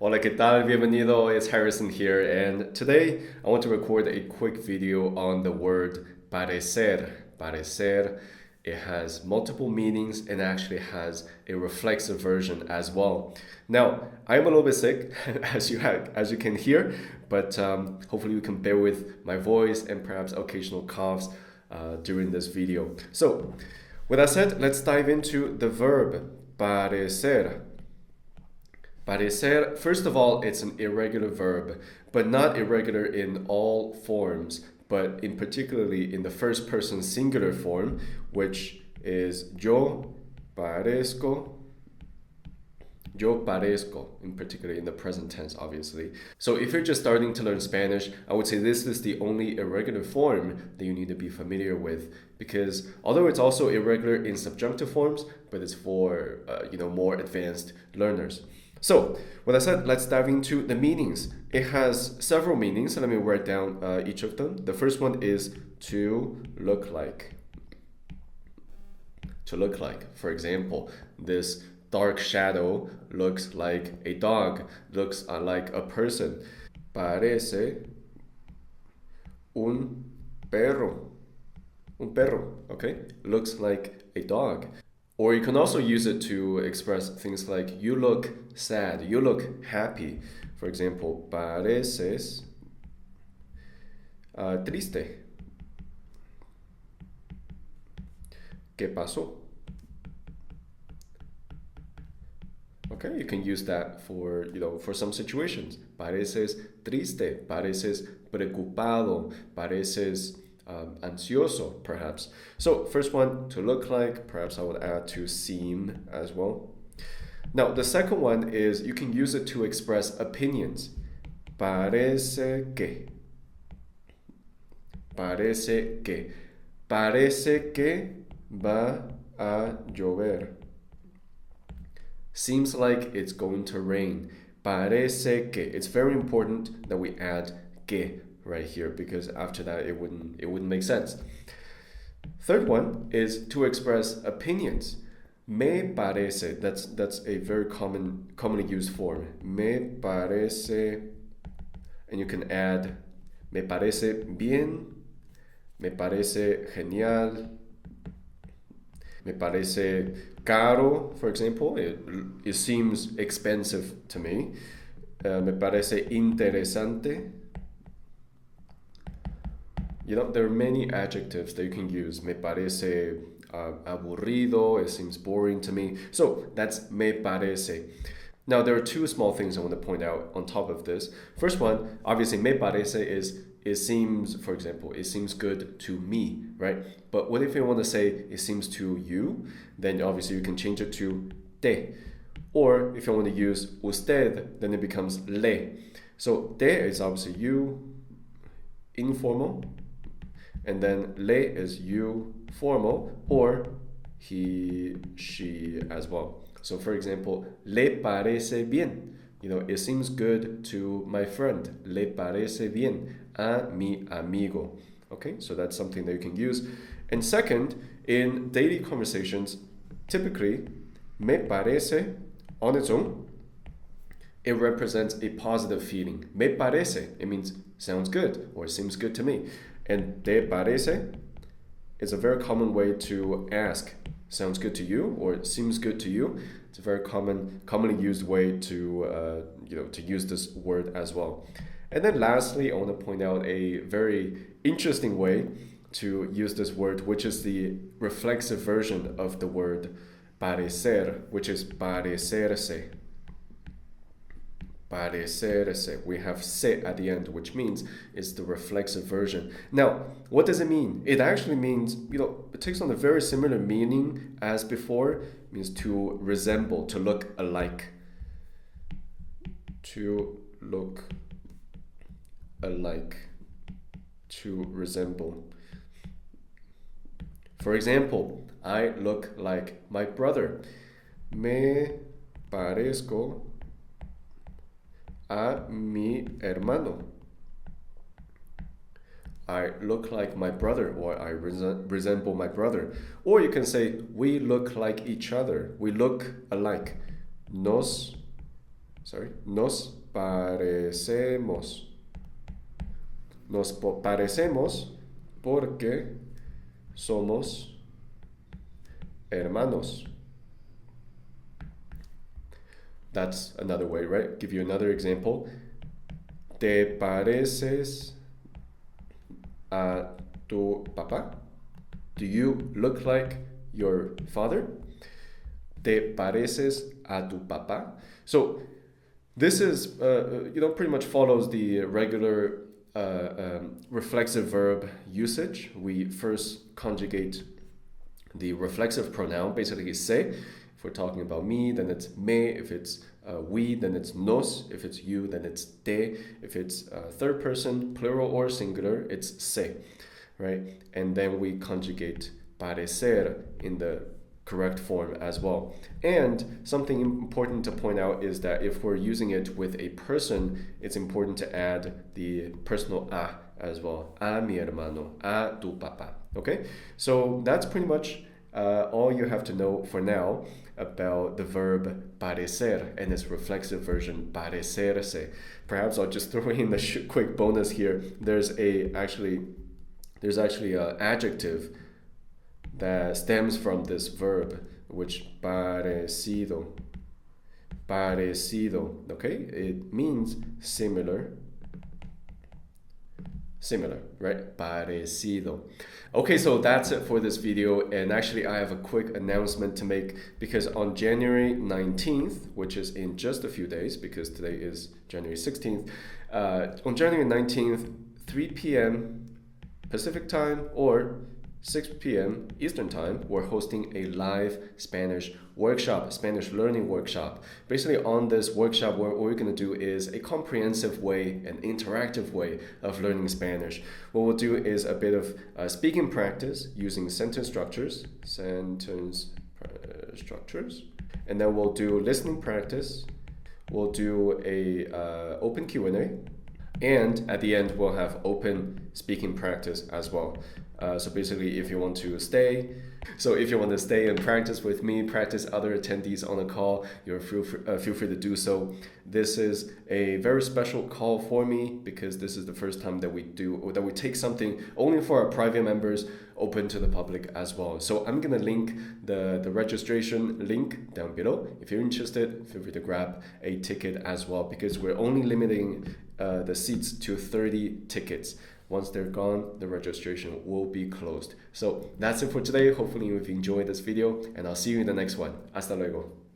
Hola, ¿qué tal? Bienvenido. It's Harrison here, and today I want to record a quick video on the word parecer. Parecer, it has multiple meanings and actually has a reflexive version as well. Now, I'm a little bit sick, as you can hear, but hopefully you can bear with my voice and perhaps occasional coughs during this video. So, with that said, let's dive into the verb parecer. Parecer, first of all, it's an irregular verb, but not irregular in all forms, but in particularly in the first person singular form, which is parezco, yo parezco, in particular in the present tense, obviously. So if you're just starting to learn Spanish, I would say this is the only irregular form that you need to be familiar with, because although it's also irregular in subjunctive forms, but it's for more advanced learners. So, with that said, let's dive into the meanings. It has several meanings, so let me write down each of them. The first one is to look like. To look like. For example, this dark shadow looks like a dog, looks like a person. Parece un perro. Un perro, okay? Looks like a dog. Or you can also use it to express things like you look sad, you look happy. For example, pareces triste. ¿Qué pasó? Okay, you can use that for some situations. Pareces triste, pareces preocupado, pareces ansioso, perhaps. So, first one, to look like, perhaps I would add to seem as well. Now, the second one is you can use it to express opinions. Parece que. Parece que. Parece que va a llover. Seems like it's going to rain. Parece que. It's very important that we add que right here, because after that it wouldn't make sense. Third one is to express opinions. Me parece, that's a very commonly used form. Me parece, and you can add me parece bien, me parece genial, me parece caro, for example. It seems expensive to me. Me parece interesante. There are many adjectives that you can use. Me parece aburrido, it seems boring to me. So that's me parece. Now, there are two small things I want to point out on top of this. First one, obviously, me parece is it seems, for example, it seems good to me, right? But what if you want to say it seems to you? Then obviously you can change it to te. Or if you want to use usted, then it becomes le. So te is obviously you, informal, and then le is you, formal, or he, she as well. So for example, le parece bien. It seems good to my friend. Le parece bien a mi amigo. Okay, so that's something that you can use. And second, in daily conversations, typically, me parece on its own, it represents a positive feeling. Me parece, it means sounds good or seems good to me. And te parece is a very common way to ask, sounds good to you or seems good to you. It's a very commonly used way to use this word as well. And then lastly, I want to point out a very interesting way to use this word, which is the reflexive version of the word parecer, which is parecerse. Parecerse. We have se at the end, which means it's the reflexive version. Now, what does it mean? It actually means, it takes on a very similar meaning as before. It means to resemble, to look alike. To look alike. To resemble. For example, I look like my brother. Me parezco a mi hermano. I look like my brother, or I resemble my brother. Or you can say, we look like each other. We look alike. Nos Nos parecemos. Parecemos porque somos hermanos. That's another way, right? Give you another example. ¿Te pareces a tu papá? Do you look like your father? ¿Te pareces a tu papá? So this is, pretty much follows the regular reflexive verb usage. We first conjugate the reflexive pronoun, basically se. If we're talking about me, then it's me. If it's we, then it's nos. If it's you, then it's te. If it's third person, plural or singular, it's se, right? And then we conjugate parecer in the correct form as well. And something important to point out is that if we're using it with a person, it's important to add the personal a as well. A mi hermano, a tu papá. Okay? So that's pretty much all you have to know for now about the verb parecer and its reflexive version, parecerse. Perhaps I'll just throw in a quick bonus here. There's actually an adjective that stems from this verb, which parecido, okay? It means similar, right? Parecido. Okay, so that's it for this video. And actually, I have a quick announcement to make because on January 19th, which is in just a few days, because today is January 16th, on January 19th, 3 p.m. Pacific time or 6 p.m. Eastern Time, we're hosting a live Spanish workshop, Spanish learning workshop. Basically, on this workshop, what we're going to do is a comprehensive way, an interactive way of learning Spanish. What we'll do is a bit of speaking practice using sentence structures, and then we'll do listening practice. We'll do a open Q&A. And at the end, we'll have open speaking practice as well. So basically, if you want to stay and practice with me, practice other attendees on the call, you're feel free to do so. This is a very special call for me because this is the first time that we take something only for our private members, open to the public as well. So I'm gonna link the registration link down below. If you're interested, feel free to grab a ticket as well because we're only limiting the seats to 30 tickets. Once they're gone, the registration will be closed. So that's it for today. Hopefully you've enjoyed this video and I'll see you in the next one. Hasta luego.